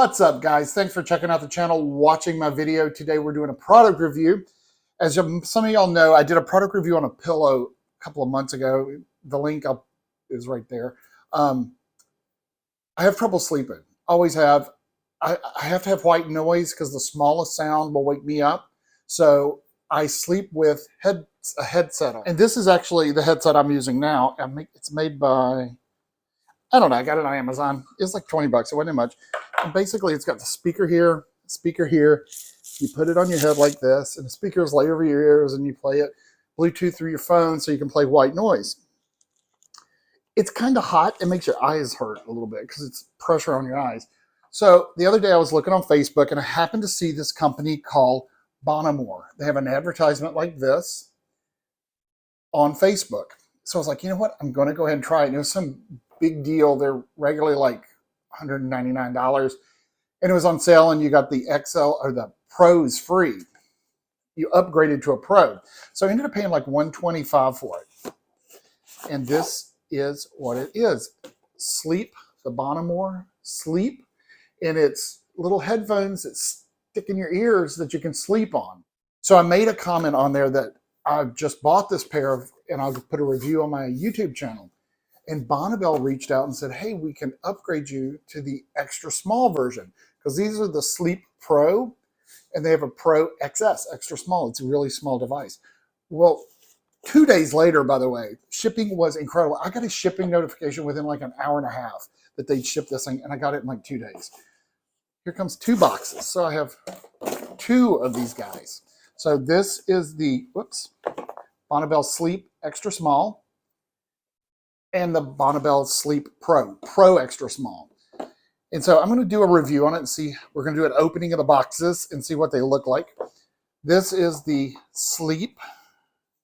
What's up, guys? Thanks for checking out the channel, watching my video. Today we're doing a product review. As some of y'all know, I did a product review on a pillow a couple of months ago. The link is right there. I have trouble sleeping. Always have. I have to have white noise because the smallest sound will wake me up. So I sleep with a headset on. And this is actually the headset I'm using now. It's made by, I don't know, I got it on Amazon. It's like 20 bucks. It wasn't much. And basically, it's got the speaker here, speaker here. You put it on your head like this, and the speakers lay over your ears, and you play it Bluetooth through your phone so you can play white noise. It's kind of hot. It makes your eyes hurt a little bit because it's pressure on your eyes. So the other day I was looking on Facebook, and I happened to see this company called Bonamour. They have an advertisement like this on Facebook. So I was like, you know what? I'm going to go ahead and try it. And it was some big deal. They're regularly like $199. And it was on sale, and you got the XL or the Pro's free. You upgraded to a Pro. So I ended up paying like $125 for it. And this is what it is. Sleep, the Bonamour Sleep. And it's little headphones that stick in your ears that you can sleep on. So I made a comment on there that I just bought this pair of, and I'll put a review on my YouTube channel. And Bonamour reached out and said, hey, we can upgrade you to the extra small version, because these are the Sleep Pro, and they have a Pro XS, extra small. It's a really small device. Well, 2 days later, by the way, shipping was incredible. I got a shipping notification within like an hour and a half that they'd ship this thing, and I got it in like 2 days. Here comes 2 boxes. So I have 2 of these guys. So this is the, Bonamour Sleep Extra Small, and the Bonamour Sleep Pro Extra Small. And so I'm going to do a review on it and see. We're going to do an opening of the boxes and see what they look like. This is the Sleep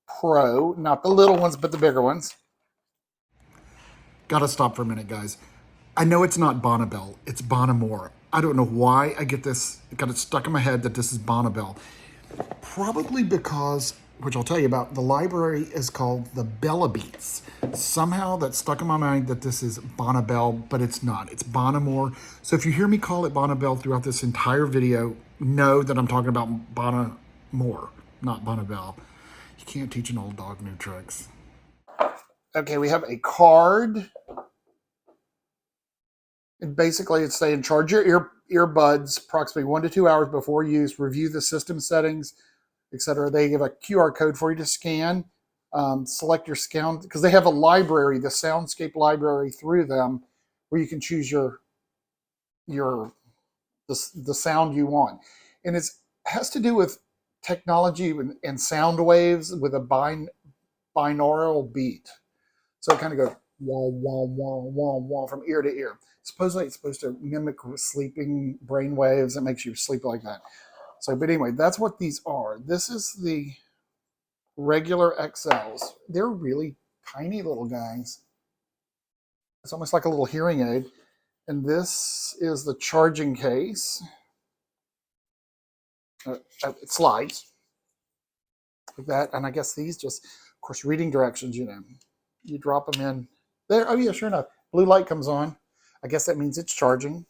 Pro, not the little ones, but the bigger ones. Got to stop for a minute, guys. I know it's not Bonamour, it's Bonamour. I don't know why I get this, got it stuck in my head that this is Bonamour. Probably because, which I'll tell you about, the library is called the Bella Beats. Somehow that stuck in my mind that this is Bonamour, but it's not. It's Bonamour. So if you hear me call it Bonamour throughout this entire video, know that I'm talking about Bonamour, not Bonamour. You can't teach an old dog new tricks. Okay, we have a card. And basically it's saying charge your earbuds approximately 1 to 2 hours before use, review the system settings, etc. They give a QR code for you to scan, select your sound, because they have a library, the Soundscape library through them, where you can choose the sound you want. And it has to do with technology and sound waves with a binaural beat. So it kind of goes wah, wah, wah, wah, wah from ear to ear. Supposedly it's supposed to mimic sleeping brain waves that makes you sleep like that. So, but anyway, that's what these are. This is the regular XLs. They're really tiny little guys. It's almost like a little hearing aid. And this is the charging case. It slides like that. And I guess these just, of course, reading directions, you know. You drop them in there. Oh yeah, sure enough. Blue light comes on. I guess that means it's charging.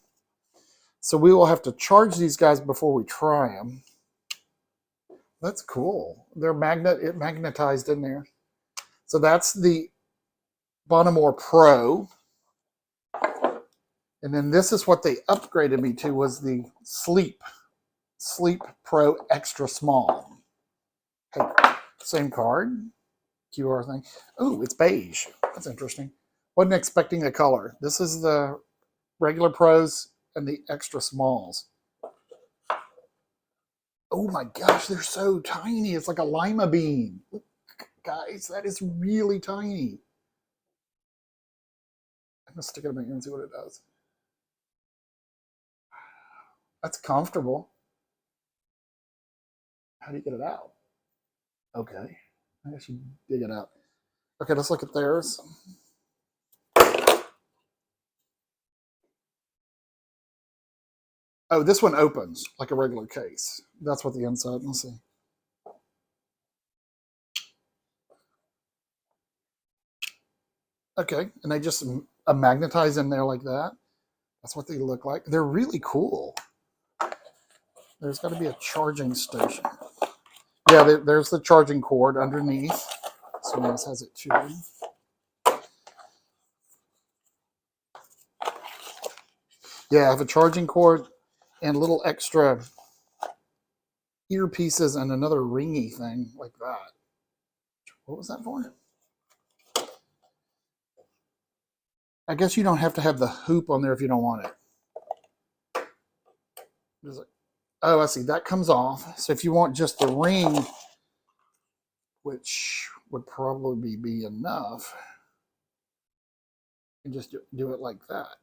So we will have to charge these guys before we try them. That's cool. They're magnetized in there. So that's the Bonamour Pro. And then this is what they upgraded me to, was the Sleep Pro Extra Small. Hey, same card, QR thing. Oh, it's beige. That's interesting. Wasn't expecting the color. This is the regular Pros and the extra smalls. Oh my gosh, they're so tiny. It's like a lima bean. Look, guys, that is really tiny. I'm gonna stick it in my ear and see what it does. That's comfortable. How do you get it out? Okay, I should dig it out. Okay, let's look at theirs. Oh, this one opens like a regular case. That's what the inside, let's see. Okay, and they just magnetize in there like that. That's what they look like. They're really cool. There's got to be a charging station. Yeah, there's the charging cord underneath. Someone else has it too. Yeah, I have a charging cord and little extra earpieces and another ringy thing like that. What was that for? I guess you don't have to have the hoop on there if you don't want it. Oh, I see. That comes off. So if you want just the ring, which would probably be enough, you just do it like that.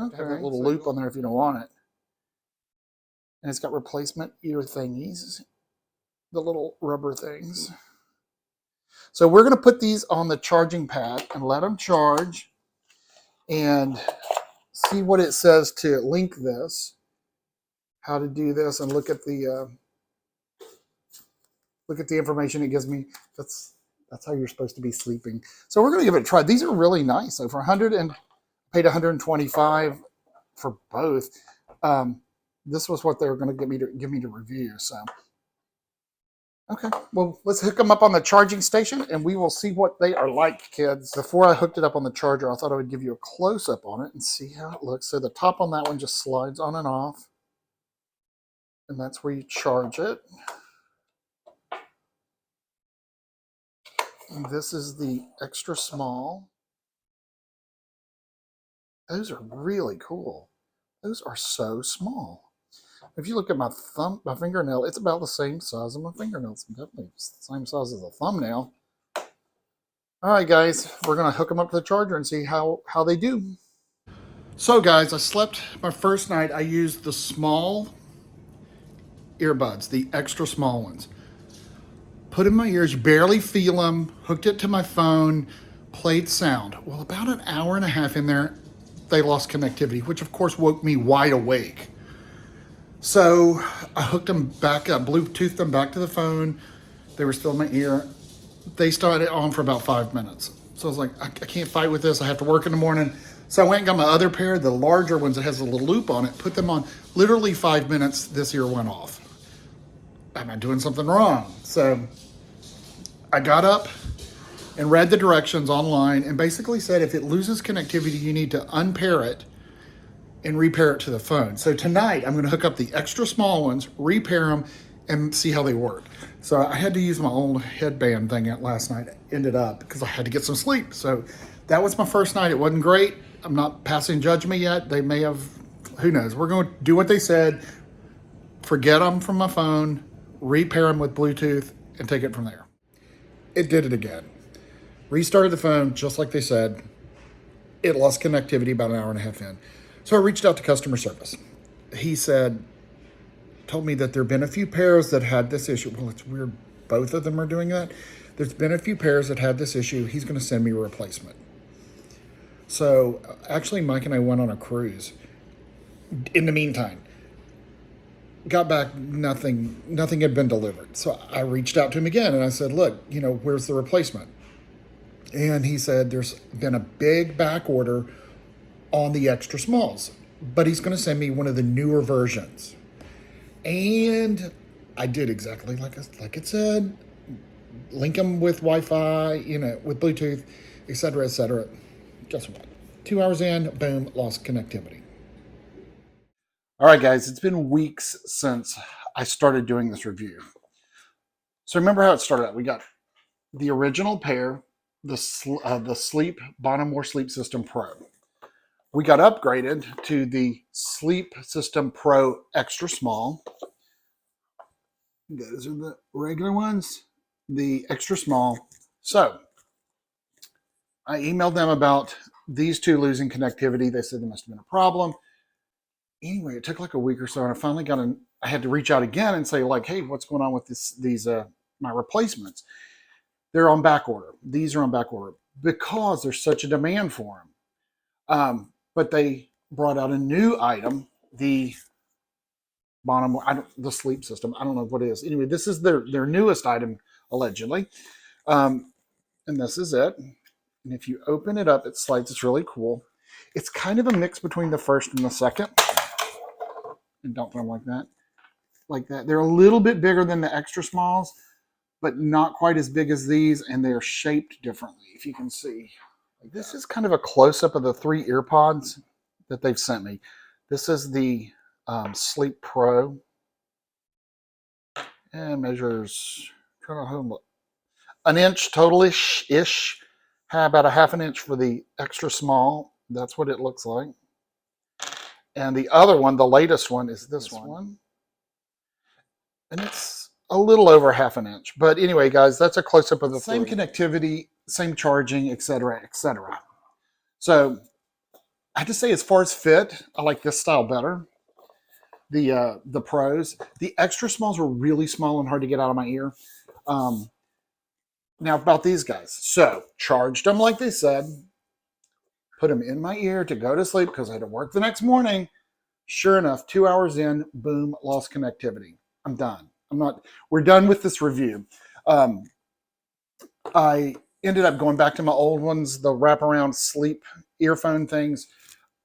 Okay. Have that little loop on there if you don't want it. And it's got replacement ear thingies, the little rubber things. So we're going to put these on the charging pad and let them charge and see what it says to link this, how to do this, and look at the information it gives me. That's how you're supposed to be sleeping. So we're going to give it a try. These are really nice. So for 100 and paid 125 for both. This was what they were going to give me to review. So okay, well, let's hook them up on the charging station and we will see what they are like, kids. Before I hooked it up on the charger, I thought I would give you a close-up on it and see how it looks. So the top on that one just slides on and off. And that's where you charge it. And this is the extra small. Those are really cool. Those are so small. If you look at my fingernail, it's about the same size as my fingernail. It's definitely the same size as a thumbnail. All right, guys, we're going to hook them up to the charger and see how they do. So, guys, I slept my first night. I used the small earbuds, the extra small ones. Put in my ears, barely feel them, hooked it to my phone, played sound. Well, about an hour and a half in there, they lost connectivity, which of course woke me wide awake. So I hooked them back up, Bluetoothed them back to the phone. They were still in my ear. They started on for about 5 minutes. So I was like, I can't fight with this. I have to work in the morning. So I went and got my other pair, the larger ones that has a little loop on it, put them on. Literally 5 minutes, this ear went off. Am I doing something wrong? So I got up and read the directions online and basically said if it loses connectivity, you need to unpair it and repair it to the phone. So tonight I'm going to hook up the extra small ones, repair them, and see how they work. So I had to use my old headband thing last night. Ended up because I had to get some sleep. So that was my first night. It wasn't great. I'm not passing judgment yet. They may have, who knows. We're going to do what they said. Forget them from my phone, repair them with Bluetooth, and take it from there. It did it again. Restarted the phone just like they said. It lost connectivity about an hour and a half in. So I reached out to customer service. He told me that there have been a few pairs that had this issue. Well, it's weird. Both of them are doing that. There's been a few pairs that had this issue. He's going to send me a replacement. So actually, Mike and I went on a cruise. In the meantime, got back, nothing had been delivered. So I reached out to him again and I said, look, where's the replacement? And he said there's been a big back order on the extra smalls, but he's going to send me one of the newer versions. And I did exactly like it said, link them with Wi-Fi, with Bluetooth, et cetera, et cetera. Guess what? 2 hours in, boom, lost connectivity. All right, guys, it's been weeks since I started doing this review. So remember how it started out. We got the original pair, the Sleep Bonamour Sleep System Pro. We got upgraded to the Sleep System Pro Extra Small. Those are the regular ones, the extra small. So I emailed them about these two losing connectivity. They said there must have been a problem. Anyway, it took like a week or so, and I finally I had to reach out again and say, like, hey, what's going on with my replacements? They're on back order. These are on back order because there's such a demand for them. But they brought out a new item, the Bonamour, the sleep system. I don't know what it is. Anyway, this is their newest item, allegedly. And this is it. And if you open it up, it slides. It's really cool. It's kind of a mix between the first and the second. And don't put them like that. Like that. They're a little bit bigger than the extra smalls, but not quite as big as these, and they're shaped differently, if you can see. This is kind of a close-up of the 3 ear pods that they've sent me. This is the Sleep Pro, and measures an inch total-ish, about a half an inch for the extra small. That's what it looks like. And the other one, the latest one, is this one. And it's a little over half an inch. But anyway, guys, that's a close-up of the same connectivity, same charging, etc., etc. So I have to say, as far as fit, I like this style better. The Pros. The extra smalls were really small and hard to get out of my ear. Now about these guys. So charged them like they said. Put them in my ear to go to sleep because I had to work the next morning. Sure enough, 2 hours in, boom, lost connectivity. I'm done. We're done with this review. I ended up going back to my old ones, the wraparound sleep earphone things.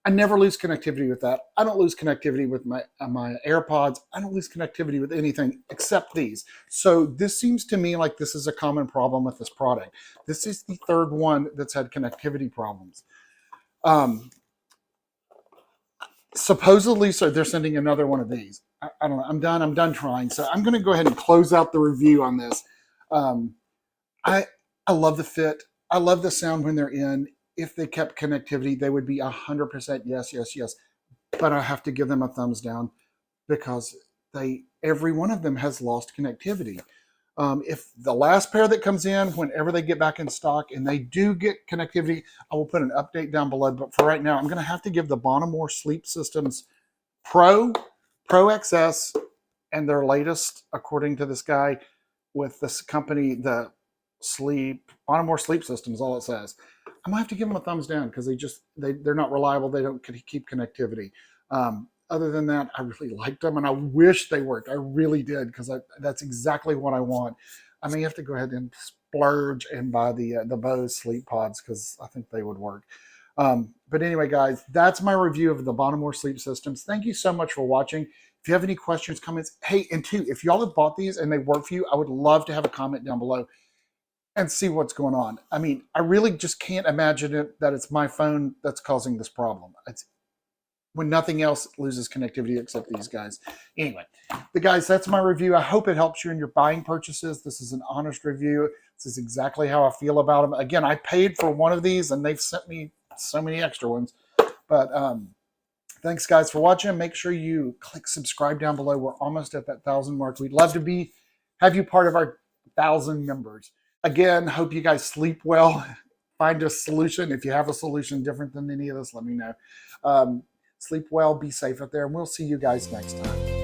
I never lose connectivity with that. I don't lose connectivity with my AirPods. I don't lose connectivity with anything except these. So this seems to me like this is a common problem with this product. This is the 3rd one that's had connectivity problems. Supposedly, so they're sending another one of these. I don't know. I'm done trying. So I'm going to go ahead and close out the review on this. I love the fit. I love the sound when they're in. If they kept connectivity, they would be 100% yes, yes, yes. But I have to give them a thumbs down because every one of them has lost connectivity. If the last pair that comes in, whenever they get back in stock and they do get connectivity, I will put an update down below. But for right now, I'm going to have to give the Bonamour Sleep Systems Pro XS, and their latest, according to this guy with this company, the Bonamour Sleep Systems, all it says. I'm gonna have to give them a thumbs down because they're not reliable. They don't keep connectivity. Other than that, I really liked them, and I wish they worked. I really did because that's exactly what I want. I may have to go ahead and splurge and buy the Bose Sleep Pods because I think they would work. But anyway, guys, that's my review of the Bonamour Sleep Systems. Thank you so much for watching. If you have any questions, comments, hey, and two, if y'all have bought these and they work for you, I would love to have a comment down below and see what's going on. I mean, I really just can't imagine that it's my phone that's causing this problem. It's when nothing else loses connectivity except these guys. Anyway, guys, that's my review. I hope it helps you in your buying purchases. This is an honest review. This is exactly how I feel about them. Again, I paid for one of these and they've sent me so many extra ones. But thanks, guys, for watching. Make sure you click subscribe down below. We're almost at that 1,000 mark. We'd love to have you part of our 1,000 members. Again, hope you guys sleep well. Find a solution. If you have a solution different than any of this, let me know. Sleep well, be safe out there, and we'll see you guys next time.